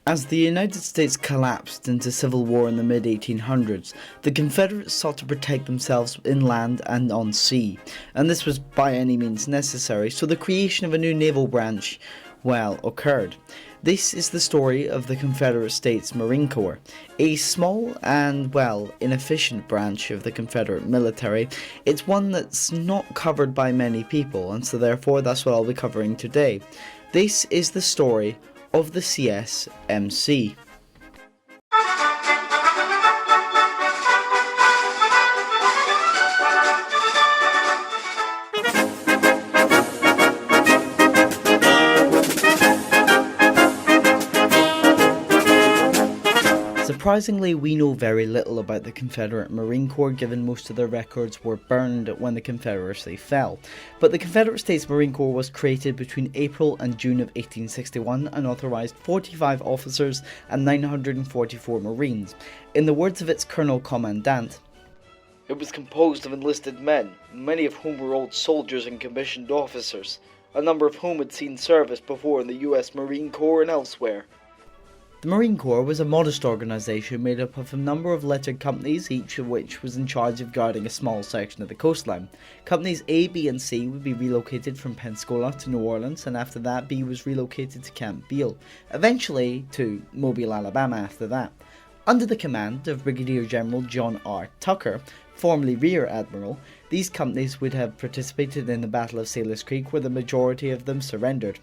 As the United States collapsed into civil war in the mid-1800s, the Confederates sought to protect themselves inland and on sea, and this was by any means necessary, so the creation of a new naval branch, occurred. This is the story of the Confederate States Marine Corps, a small and, inefficient branch of the Confederate military. It's one that's not covered by many people, and so therefore that's what I'll be covering today. This is the story of the CSMC. Surprisingly, we know very little about the Confederate Marine Corps, given most of their records were burned when the Confederacy fell. But the Confederate States Marine Corps was created between April and June of 1861 and authorised 45 officers and 944 Marines. In the words of its Colonel Commandant, "It was composed of enlisted men, many of whom were old soldiers and commissioned officers, a number of whom had seen service before in the U.S. Marine Corps and elsewhere." The Marine Corps was a modest organisation made up of a number of lettered companies, each of which was in charge of guarding a small section of the coastline. Companies A, B and C would be relocated from Pensacola to New Orleans, and after that B was relocated to Camp Beale, eventually to Mobile, Alabama after that. Under the command of Brigadier General John R. Tucker, formerly Rear Admiral, these companies would have participated in the Battle of Sailor's Creek, where the majority of them surrendered,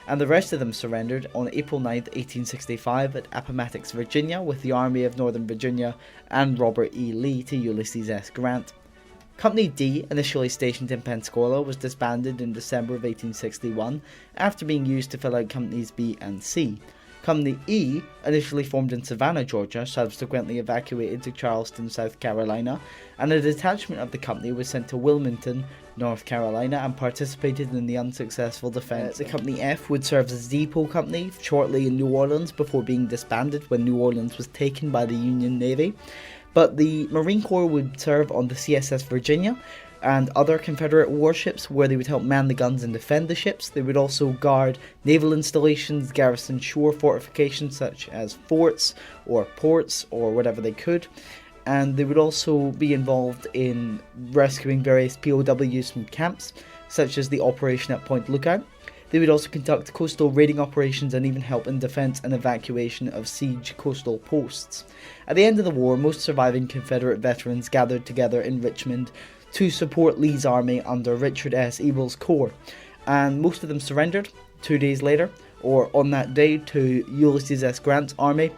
and the rest of them surrendered on April 9, 1865 at Appomattox, Virginia, with the Army of Northern Virginia and Robert E. Lee to Ulysses S. Grant. Company D, initially stationed in Pensacola, was disbanded in December of 1861 after being used to fill out Companies B and C. Company E, initially formed in Savannah, Georgia, subsequently evacuated to Charleston, South Carolina, and a detachment of the company was sent to Wilmington, North Carolina, and participated in the unsuccessful defense. The Company F would serve as a depot company shortly in New Orleans before being disbanded when New Orleans was taken by the Union Navy. But the Marine Corps would serve on the CSS Virginia and other Confederate warships, where they would help man the guns and defend the ships. They would also guard naval installations, garrison shore fortifications such as forts or ports or whatever they could, and they would also be involved in rescuing various POWs from camps, such as the operation at Point Lookout. They would also conduct coastal raiding operations and even help in defence and evacuation of siege coastal posts. At the end of the war, most surviving Confederate veterans gathered together in Richmond to support Lee's army under Richard S. Ewell's corps, and most of them surrendered 2 days later, or on that day, to Ulysses S. Grant's army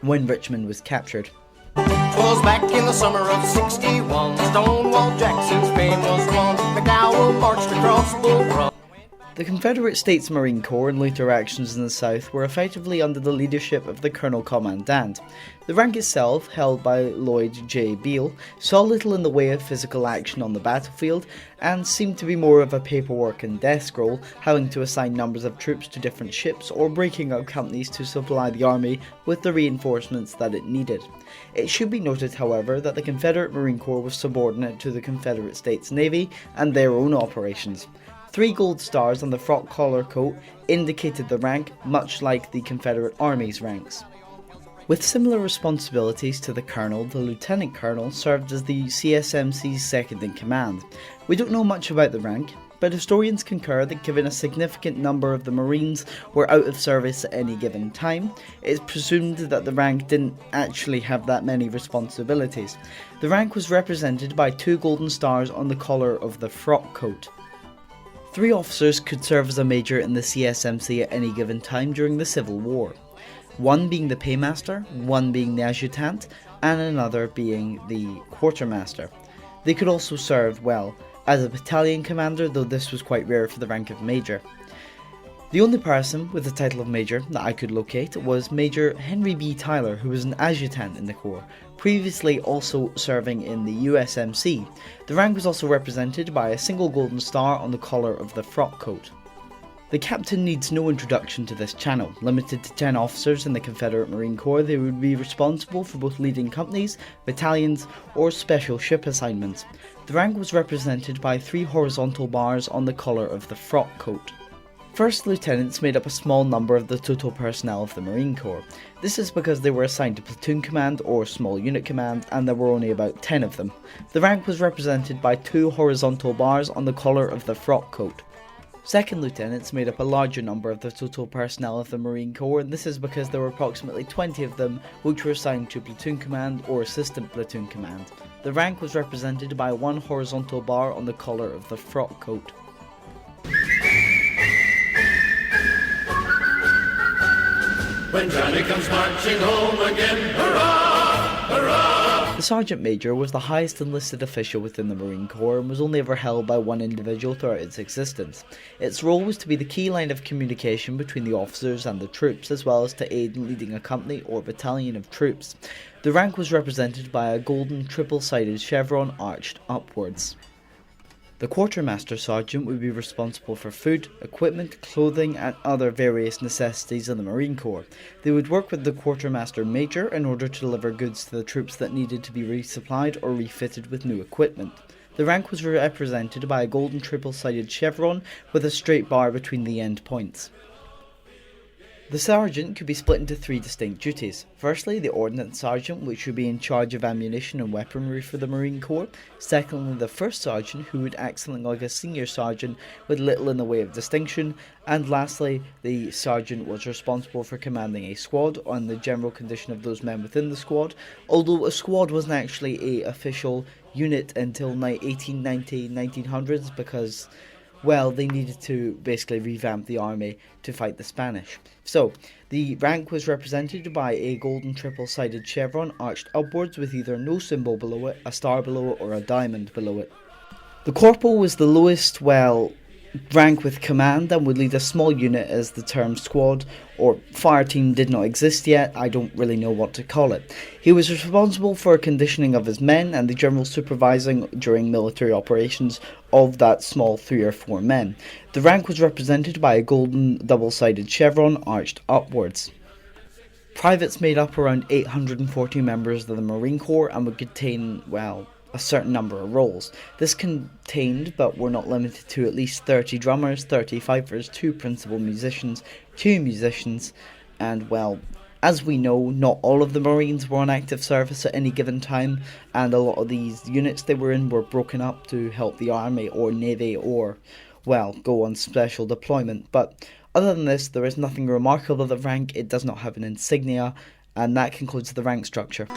when Richmond was captured. 'Twas back in the summer of '61, Stonewall Jackson's fame was won. McDowell marched across Bull Run. The Confederate States Marine Corps and later actions in the South were effectively under the leadership of the Colonel Commandant. The rank itself, held by Lloyd J. Beale, saw little in the way of physical action on the battlefield and seemed to be more of a paperwork and desk role, having to assign numbers of troops to different ships or breaking up companies to supply the army with the reinforcements that it needed. It should be noted, however, that the Confederate Marine Corps was subordinate to the Confederate States Navy and their own operations. 3 gold stars on the frock collar coat indicated the rank, much like the Confederate Army's ranks. With similar responsibilities to the colonel, the lieutenant colonel served as the CSMC's second-in-command. We don't know much about the rank, but historians concur that given a significant number of the Marines were out of service at any given time, it is presumed that the rank didn't actually have that many responsibilities. The rank was represented by 2 golden stars on the collar of the frock coat. 3 officers could serve as a major in the CSMC at any given time during the Civil War. 1 being the paymaster, 1 being the adjutant, and another being the quartermaster. They could also serve, as a battalion commander, though this was quite rare for the rank of major. The only person with the title of major that I could locate was Major Henry B. Tyler, who was an adjutant in the Corps, previously also serving in the USMC. The rank was also represented by a single golden star on the collar of the frock coat. The captain needs no introduction to this channel. Limited to 10 officers in the Confederate Marine Corps, they would be responsible for both leading companies, battalions, or special ship assignments. The rank was represented by 3 horizontal bars on the collar of the frock coat. First lieutenants made up a small number of the total personnel of the Marine Corps. This is because they were assigned to platoon command or small unit command, and there were only about 10 of them. The rank was represented by 2 horizontal bars on the collar of the frock coat. Second lieutenants made up a larger number of the total personnel of the Marine Corps, and this is because there were approximately 20 of them which were assigned to platoon command or assistant platoon command. The rank was represented by 1 horizontal bar on the collar of the frock coat. When Johnny comes marching home again, hurrah, hurrah! The Sergeant Major was the highest enlisted official within the Marine Corps and was only ever held by one individual throughout its existence. Its role was to be the key line of communication between the officers and the troops, as well as to aid in leading a company or battalion of troops. The rank was represented by a golden triple-sided chevron arched upwards. The Quartermaster Sergeant would be responsible for food, equipment, clothing and other various necessities in the Marine Corps. They would work with the Quartermaster Major in order to deliver goods to the troops that needed to be resupplied or refitted with new equipment. The rank was represented by a golden triple-sided chevron with a straight bar between the end points. The sergeant could be split into 3 distinct duties. Firstly, the ordnance sergeant, which would be in charge of ammunition and weaponry for the Marine Corps. Secondly, the first sergeant, who would act something like a senior sergeant with little in the way of distinction. And lastly, the sergeant was responsible for commanding a squad on the general condition of those men within the squad, although a squad wasn't actually an official unit until 1890-1900s because, well, they needed to basically revamp the army to fight the Spanish. So, the rank was represented by a golden triple-sided chevron arched upwards with either no symbol below it, a star below it, or a diamond below it. The corporal was the lowest, rank with command and would lead a small unit as the term squad or fire team did not exist yet. I don't really know what to call it. He was responsible for conditioning of his men and the general supervising during military operations of that small 3 or 4 men. The rank was represented by a golden double-sided chevron arched upwards. Privates made up around 840 members of the Marine Corps and would contain, a certain number of roles. This contained, but were not limited to, at least 30 drummers, 30 fifers, 2 principal musicians, 2 musicians, and, as we know, not all of the Marines were on active service at any given time, and a lot of these units they were in were broken up to help the Army or Navy or, go on special deployment. But other than this, there is nothing remarkable about the rank. It does not have an insignia, and that concludes the rank structure.